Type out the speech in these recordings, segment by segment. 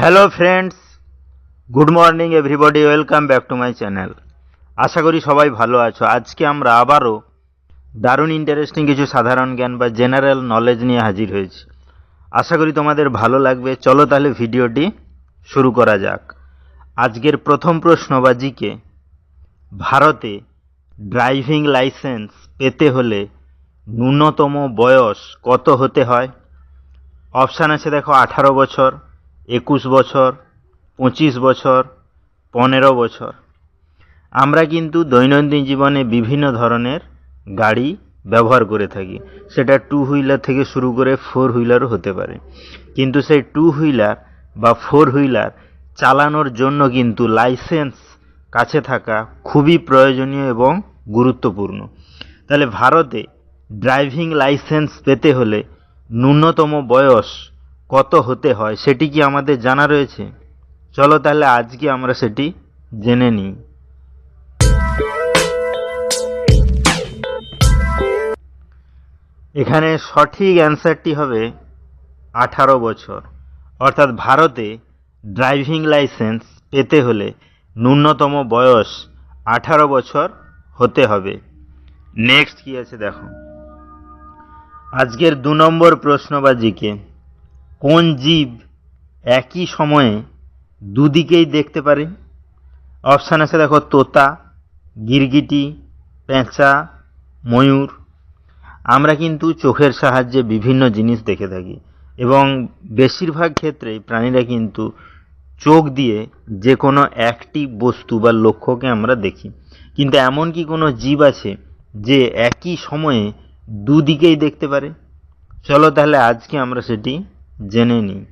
Hello friends, good morning everybody, welcome back to my channel. আশা করি সবাই ভালো আছো। আজকে আমরা আবারও দারুণ ইন্টারেস্টিং কিছু সাধারণ জ্ঞান বা জেনারেল নলেজ নিয়ে হাজির হয়েছি। আশা করি তোমাদের ভালো লাগবে। চলো তাহলে ভিডিওটি শুরু করা যাক। আজকের প্রথম প্রশ্ন বা জিকে, ভারতে ড্রাইভিং লাইসেন্স পেতে হলে ন্যূনতম বয়স কত হতে হয়? অপশান আছে দেখো, 18 বছর, 21 বছর, 25 বছর, 15 বছর। আমরা কিন্তু দৈনন্দিন জীবনে বিভিন্ন ধরনের গাড়ি ব্যবহার করে থাকি। সেটা টু হুইলার থেকে শুরু করে ফোর হুইলারও হতে পারে। কিন্তু সেই টু হুইলার বা ফোর হুইলার চালানোর জন্য কিন্তু লাইসেন্স কাছে থাকা খুবই প্রয়োজনীয় এবং গুরুত্বপূর্ণ। তাহলে ভারতে ড্রাইভিং লাইসেন্স পেতে হলে ন্যূনতম বয়স কত হতে হয় সেটি কি আমাদের জানা রয়েছে? চলো তাহলে আজকে আমরা সেটি জেনে নিই। এখানে সঠিক অ্যান্সারটি হবে 18 বছর। অর্থাৎ ভারতে ড্রাইভিং লাইসেন্স পেতে হলে ন্যূনতম বয়স 18 বছর হতে হবে। নেক্সট কি আছে দেখো, আজকের 2 নম্বর প্রশ্ন বা জিকে, কোন জীব একই সময়ে দুদিকেই দেখতে পারে? অপশান আছে দেখো, তোতা, গিরগিটি, পেঁচা, ময়ূর। আমরা কিন্তু চোখের সাহায্যে বিভিন্ন জিনিস দেখে থাকি এবং বেশিরভাগ ক্ষেত্রেই প্রাণীরা কিন্তু চোখ দিয়ে যে কোনো একটি বস্তু বা লক্ষ্যকে আমরা দেখি। কিন্তু এমন কি কোনো জীব আছে যে একই সময়ে দুদিকেই দেখতে পারে? চলো তাহলে আজকে আমরা সেটি জেনে নিই।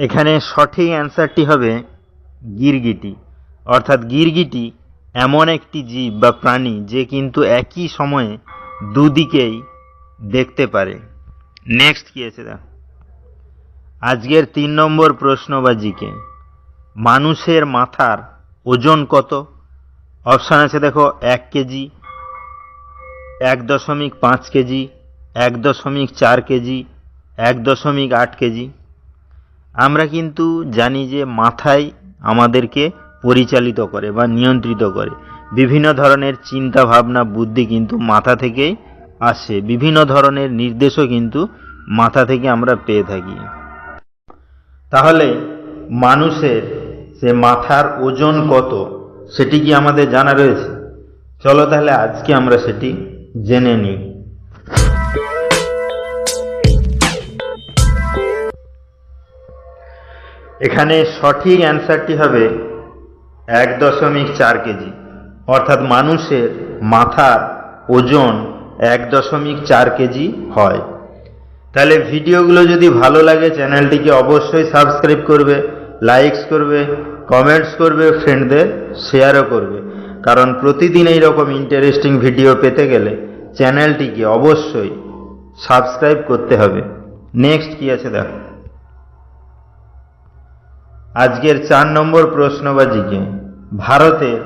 এখানে সঠিক অ্যান্সারটি হবে গিরগিটি। অর্থাৎ গিরগিটি এমন একটি জীব বা প্রাণী যে কিন্তু একই সময়ে দুদিকেই দেখতে পারে। নেক্সট কি আছে দেখো, আজকের 3 নম্বর প্রশ্ন বা জিকে, মানুষের মাথার ওজন কত? অপশান আছে দেখো, 1 কেজি, 1.5 কেজি, 1.4 কেজি, 1.8 কেজি। আমরা কিন্তু জানি যে মাথায় আমাদেরকে পরিচালিত করে বা নিয়ন্ত্রিত করে। বিভিন্ন ধরনের চিন্তা ভাবনা বুদ্ধি কিন্তু মাথা থেকেই আসে। বিভিন্ন ধরনের নির্দেশও কিন্তু মাথা থেকে আমরা পেয়ে থাকি। তাহলে মানুষের সে মাথার ওজন কত সেটি কি আমাদের জানা রয়েছে? চলো তাহলে আজকে আমরা সেটি জেনে নিই। এখানে সঠিক অ্যান্সারটি হবে 1.4 কেজি। অর্থাৎ মানুষের মাথার ওজন 1.4 কেজি হয়। তাহলে ভিডিওগুলো যদি ভালো লাগে চ্যানেলটিকে অবশ্যই সাবস্ক্রাইব করবে, লাইকস করবে, কমেন্টস করবে, ফ্রেন্ডদের শেয়ারও করবে। কারণ প্রতিদিন এইরকম ইন্টারেস্টিং ভিডিও পেতে গেলে চ্যানেলটিকে অবশ্যই সাবস্ক্রাইব করতে হবে। নেক্সট কি আছে দেখো, আজকের 4 নম্বর প্রশ্ন বা জিকে, ভারতের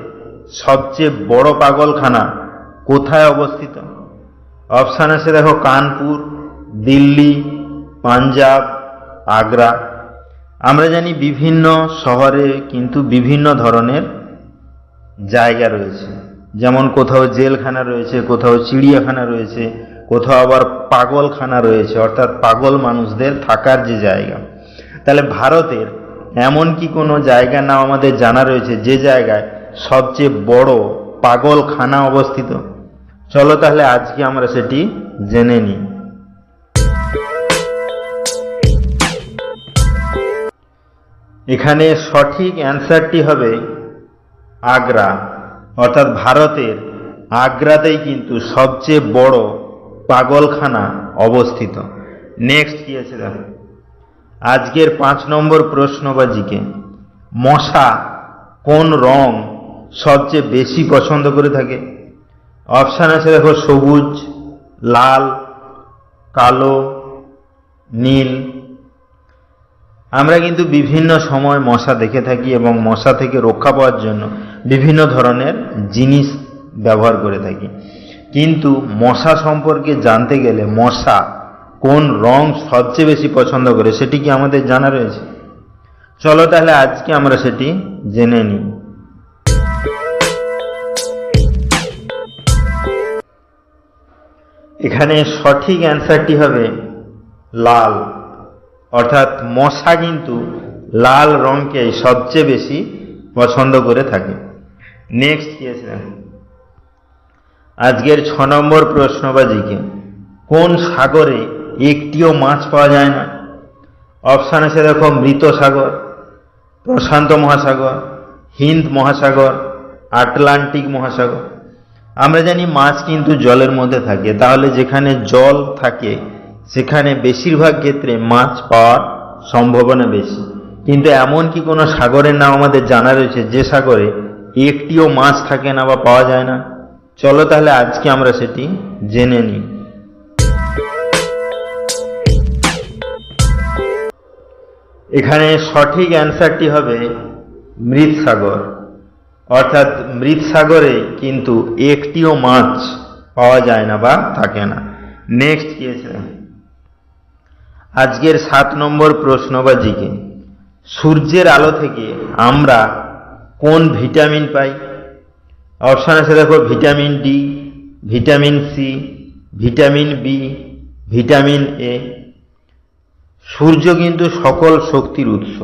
সবচেয়ে বড় পাগলখানা কোথায় অবস্থিত? অপশান আছে দেখো, কানপুর, দিল্লি, পাঞ্জাব, আগ্রা। আমরা জানি বিভিন্ন শহরে কিন্তু বিভিন্ন ধরনের জায়গা রয়েছে। যেমন কোথাও জেলখানা রয়েছে, কোথাও চিড়িয়াখানা রয়েছে, কোথাও আবার পাগলখানা রয়েছে, অর্থাৎ পাগল মানুষদের থাকার যে জায়গা। তাহলে ভারতের এমন কি কোনো জায়গার নাম আমাদের জানা রয়েছে যে জায়গায় সবচেয়ে বড় পাগলখানা অবস্থিত? চলো তাহলে আজকে আমরা সেটি জেনে নিই। এখানে সঠিক অ্যান্সারটি হবে আগ্রা। অর্থাৎ ভারতের আগ্রাতেই কিন্তু সবচেয়ে বড় পাগলখানা অবস্থিত। নেক্সট কি আছে দেখো, আজকের 5 নম্বর প্রশ্ন বা জিকে, মশা কোন রং সবচেয়ে বেশি পছন্দ করে থাকে? অপশান আছে দেখো, সবুজ, লাল, কালো, নীল। আমরা কিন্তু বিভিন্ন সময় মশা দেখে থাকি এবং মশা থেকে রক্ষা পাওয়ার জন্য বিভিন্ন ধরনের জিনিস ব্যবহার করে থাকি। কিন্তু মশা সম্পর্কে জানতে গেলে মশা কোন রং সবচেয়ে বেশি পছন্দ করে সেটি কি আমাদের জানা রয়েছে? চলো তাহলে আজকে আমরা সেটি জেনে নিই। এখানে সঠিক অ্যান্সারটি হবে লাল, অর্থাৎ মশা কিন্তু লাল রঙকেই সবচেয়ে বেশি পছন্দ করে থাকে। নেক্সট কোয়েশ্চেন, আজকের 6 নম্বর প্রশ্ন বা জিকে, কোন সাগরে একটিও মাছ পাওয়া যায় না? অপশান আছে দেখো, মৃত সাগর, প্রশান্ত মহাসাগর, হিন্দ মহাসাগর, আটলান্টিক মহাসাগর। আমরা জানি মাছ কিন্তু জলের মধ্যে থাকে, তাহলে যেখানে জল থাকে সেখানে বেশিরভাগ ক্ষেত্রে মাছ পাওয়ার সম্ভাবনা বেশি। কিন্তু এমন কি কোনো সাগরের নাম আমাদের জানা রয়েছে যে সাগরে একটিও মাছ থাকে না বা পাওয়া যায় না? চলো তাহলে আজকে আমরা সেটি জেনে নিই। এখানে সঠিক অ্যান্সারটি হবে মৃত সাগর, অর্থাৎ মৃত সাগরে কিন্তু একটিও মাছ পাওয়া যায় না বা থাকে না। নেক্সট কোয়েশ্চেন, আজকের 7 নম্বর প্রশ্ন বা জিকে, সূর্যের আলো থেকে আমরা কোন ভিটামিন পাই? অপশান আছে দেখো, vitamin D, vitamin C, vitamin B, vitamin A. সূর্য কিন্তু সকল শক্তির উৎস,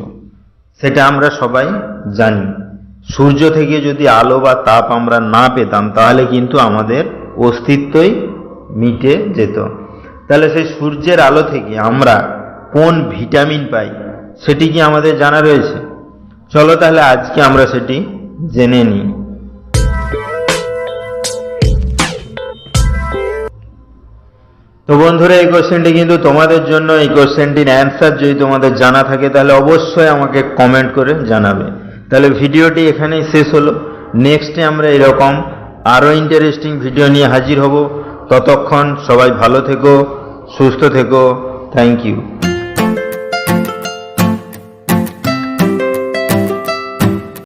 সেটা আমরা সবাই জানি। সূর্য থেকে যদি আলো বা তাপ আমরা না পেতাম তাহলে কিন্তু আমাদের অস্তিত্বই মিটে যেত। তাহলে সেই সূর্যের আলো থেকে আমরা কোন ভিটামিন পাই সেটি কি আমাদের জানা রয়েছে? চলো তাহলে আজকে আমরা সেটি জেনে নিই। তো বন্ধুরা, এই কোশ্চেনটি কিন্তু তোমাদের জন্য। এই কোশ্চেনটির অ্যান্সার যদি তোমাদের জানা থাকে তাহলে অবশ্যই আমাকে কমেন্ট করে জানাবে। তাহলে ভিডিওটি এখানেই শেষ হলো। নেক্সটে আমরা এরকম আরও ইন্টারেস্টিং ভিডিও নিয়ে হাজির হব। ততক্ষণ সবাই ভালো থেকো, সুস্থ থেকো। Thank you.